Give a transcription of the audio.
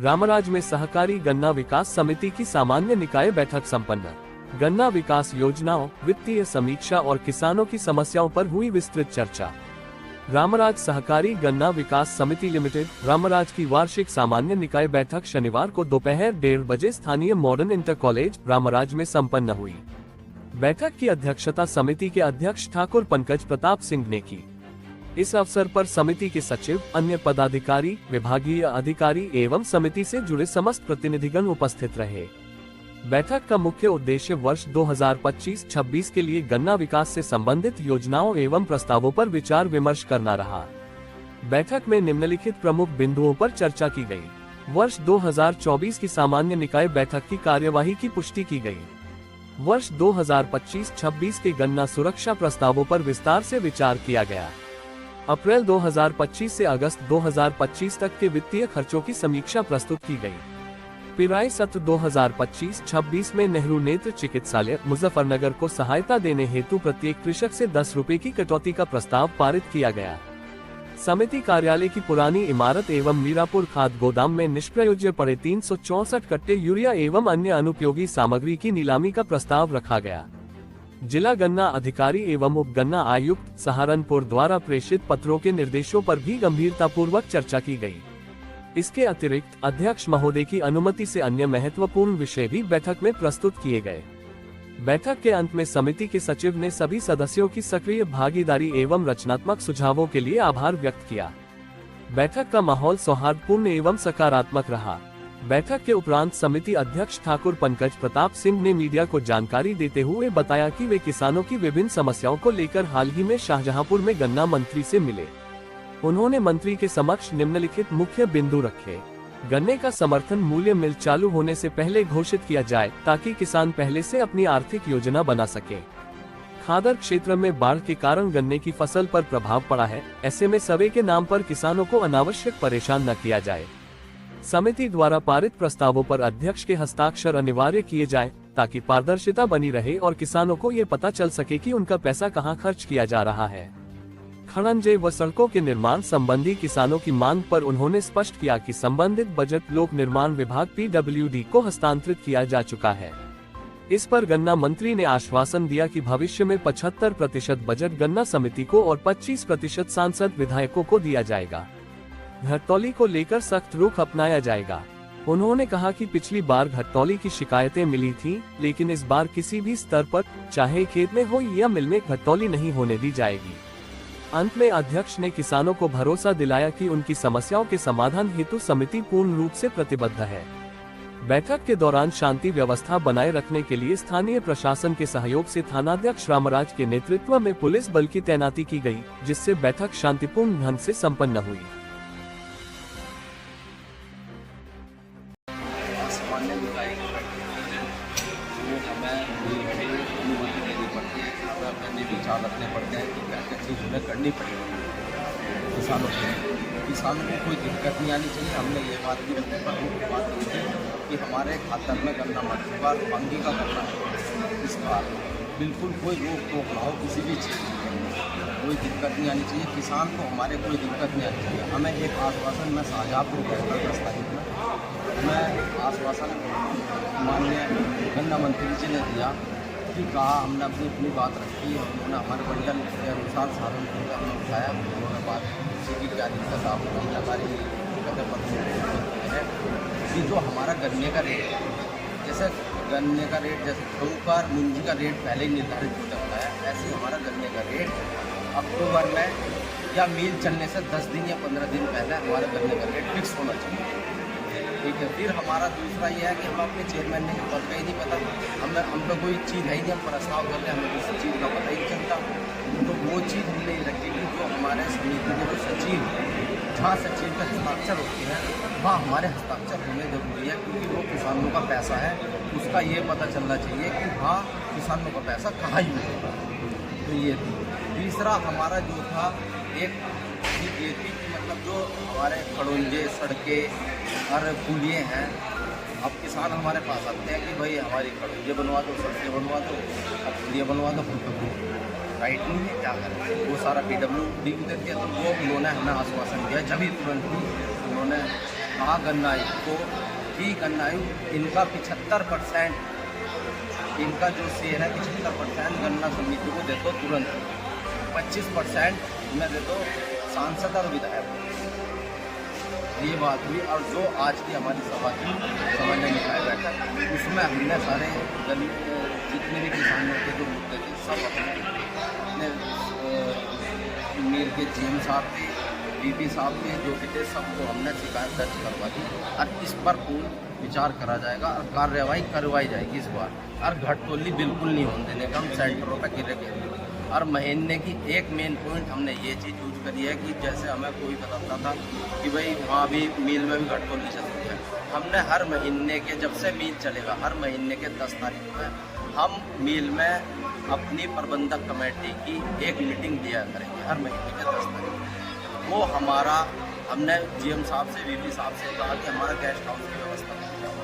रामराज में सहकारी गन्ना विकास समिति की सामान्य निकाय बैठक संपन्न। गन्ना विकास योजनाओं, वित्तीय समीक्षा और किसानों की समस्याओं पर हुई विस्तृत चर्चा। रामराज सहकारी गन्ना विकास समिति लिमिटेड रामराज की वार्षिक सामान्य निकाय बैठक शनिवार को दोपहर 1:30 बजे स्थानीय मॉडर्न इंटर कॉलेज रामराज में संपन्न हुई। बैठक की अध्यक्षता समिति के अध्यक्ष ठाकुर पंकज प्रताप सिंह ने की। इस अवसर पर समिति के सचिव, अन्य पदाधिकारी, विभागीय अधिकारी एवं समिति से जुड़े समस्त प्रतिनिधिगण उपस्थित रहे। बैठक का मुख्य उद्देश्य वर्ष 2025-26 के लिए गन्ना विकास से संबंधित योजनाओं एवं प्रस्तावों पर विचार विमर्श करना रहा। बैठक में निम्नलिखित प्रमुख बिंदुओं पर चर्चा की गई। वर्ष 2024 की सामान्य निकाय बैठक की कार्यवाही की पुष्टि की गई। वर्ष 2025-26 के गन्ना सुरक्षा प्रस्तावों पर विस्तार से विचार किया गया। अप्रैल 2025 से अगस्त 2025 तक के वित्तीय खर्चों की समीक्षा प्रस्तुत की गई। पिराई सत्र 2025-26 में नेहरू नेत्र चिकित्सालय मुजफ्फरनगर को सहायता देने हेतु प्रत्येक कृषक से 10 रुपए की कटौती का प्रस्ताव पारित किया गया। समिति कार्यालय की पुरानी इमारत एवं मीरापुर खाद गोदाम में निष्प्रयोज्य पड़े 364 कट्टे यूरिया एवं अन्य अनुपयोगी सामग्री की नीलामी का प्रस्ताव रखा गया। जिला गन्ना अधिकारी एवं उप गन्ना आयुक्त सहारनपुर द्वारा प्रेषित पत्रों के निर्देशों पर भी गंभीरतापूर्वक चर्चा की गई। इसके अतिरिक्त अध्यक्ष महोदय की अनुमति से अन्य महत्वपूर्ण विषय भी बैठक में प्रस्तुत किए गए। बैठक के अंत में समिति के सचिव ने सभी सदस्यों की सक्रिय भागीदारी एवं रचनात्मक सुझावों के लिए आभार व्यक्त किया। बैठक का माहौल सौहार्दपूर्ण एवं सकारात्मक रहा। बैठक के उपरांत समिति अध्यक्ष ठाकुर पंकज प्रताप सिंह ने मीडिया को जानकारी देते हुए बताया कि वे किसानों की विभिन्न समस्याओं को लेकर हाल ही में शाहजहांपुर में गन्ना मंत्री से मिले। उन्होंने मंत्री के समक्ष निम्नलिखित मुख्य बिंदु रखे। गन्ने का समर्थन मूल्य मिल चालू होने से पहले घोषित किया जाए ताकि किसान पहले से अपनी आर्थिक योजना बना सके। खादर क्षेत्र में बाढ़ के कारण गन्ने की फसल पर प्रभाव पड़ा है, ऐसे में सर्वे के नाम पर किसानों को अनावश्यक परेशान न किया जाए। समिति द्वारा पारित प्रस्तावों पर अध्यक्ष के हस्ताक्षर अनिवार्य किए जाएं, ताकि पारदर्शिता बनी रहे और किसानों को ये पता चल सके कि उनका पैसा कहां खर्च किया जा रहा है। खड़ंजे व सड़कों के निर्माण संबंधी किसानों की मांग पर उन्होंने स्पष्ट किया कि संबंधित बजट लोक निर्माण विभाग PWD को हस्तांतरित किया जा चुका है। इस पर गन्ना मंत्री ने आश्वासन दिया कि भविष्य में 75% बजट गन्ना समिति को और 25% सांसद विधायकों को दिया जाएगा। घटतौली को लेकर सख्त रुख अपनाया जाएगा। उन्होंने कहा कि पिछली बार घटतौली की शिकायतें मिली थीं, लेकिन इस बार किसी भी स्तर पर, चाहे खेत में हो या मिल में, घटतौली नहीं होने दी जाएगी। अंत में अध्यक्ष ने किसानों को भरोसा दिलाया कि उनकी समस्याओं के समाधान हेतु समिति पूर्ण रूप से प्रतिबद्ध है। बैठक के दौरान शांति व्यवस्था बनाए रखने के लिए स्थानीय प्रशासन के सहयोग से थानाध्यक्ष रामराज के नेतृत्व में पुलिस बल की तैनाती की गई, जिससे बैठक शांतिपूर्ण ढंग से संपन्न हुई। सामान्य निकाय हमें अनुमति देनी पड़ती है, अपने विचार रखने पड़ते हैं कि क्या क्या चीज़ हमें करनी पड़ेगी किसानों को कोई दिक्कत नहीं आनी चाहिए। हमने ये बात भी रखने पर मुख्य बात ये थी कि हमारे खातर में गन्ना मत बार मंगी का करना है। इस बार बिल्कुल कोई रोक टोक ना हो, किसी भी चीज़ कोई दिक्कत नहीं आनी चाहिए। किसान को हमारे कोई दिक्कत नहीं आनी चाहिए। हमें एक आश्वासन में शाहजहांपुर गया था 10 तारीख में, हमें आश्वासन माननीय गन्ना मंत्री जी ने दिया कि कहा, हमने अपनी बात रखी। उन्होंने हमारे बंडल के अनुसार सहारनपुर का हमने उठाया। उन्होंने बात की कि क्या दिक्कत आप हमारी दिक्कतें पता है कि जो हमारा गन्ने का रेट है, जैसे गन्ने का रेट जैसे ठोक और मुंजी का रेट पहले ही निर्धारित हो जाता है, ऐसे हमारा गन्ने का रेट अक्टूबर में या मील चलने से 10 दिन या 15 दिन पहले हमारा गन्ने का रेट फिक्स होना चाहिए। ठीक है। फिर हमारा दूसरा ये है कि हम अपने चेयरमैन ने पर का ही नहीं पता, हम तो कोई चीज़ है ही नहीं, हम प्रस्ताव कर रहे हैं, हमें किसी चीज़ का पता ही नहीं चलता। तो वो चीज़ हमने रखी कि जो हमारे समिति के जो सचिव, जहाँ सचिव के हस्ताक्षर होते हैं वहाँ हमारे हस्ताक्षर होने जरूरी है, क्योंकि वो किसानों का पैसा है, उसका ये पता चलना चाहिए कि हाँ किसानों का पैसा कहाँ यूज होगा। तो ये तीसरा हमारा जो था एक ये थी कि मतलब जो हमारे खड़ोंजे, सड़कें और पुलिये हैं, अब किसान हमारे पास आते हैं कि भाई हमारी खड़ोंजे बनवा दो, सड़कें बनवा दो, अब पुलिये बनवा दो, हमको राइट नहीं है, क्या करें। वो सारा PWD को देते हैं। तो वो उन्होंने हमें आश्वासन दिया, जब ही तुरंत ही उन्होंने गन्नायु को भी गन्नायु इनका 75% इनका जो शेयर है 75% गन्ना समिति को दे दो तुरंत, 25% में दे दो सांसद और विधायक। ये बात हुई। और जो आज की हमारी सभा की समन्वय निकाय बैठक, उसमें हमने सारे जितने भी किसानों के जो मुद्दे थे सब अपने मीर के जीएम साहब थे, बीपी साहब थे, जो भी थे, सबको हमने शिकायत दर्ज करवा दी और इस पर पूर्ण विचार करा जाएगा और कार्रवाई करवाई जाएगी इस बार। और घटतोली बिल्कुल नहीं होने देने का हम सेंटरों पर गिरे गए। और महीने की एक मेन पॉइंट हमने ये चीज़ यूज करी है कि जैसे हमें कोई बताता था कि भाई वहाँ भी मील में भी घटतोली चलती है, हमने हर महीने के, जब से मील चलेगा, हर महीने के 10 तारीख में हम मील में अपनी प्रबंधक कमेटी की एक मीटिंग दिया करेंगे हर महीने के 10 तारीख। वो हमारा, हमने जीएम साहब से, वीपी साहब से कहा कि हमारा गेस्ट हाउस की व्यवस्था की जाए।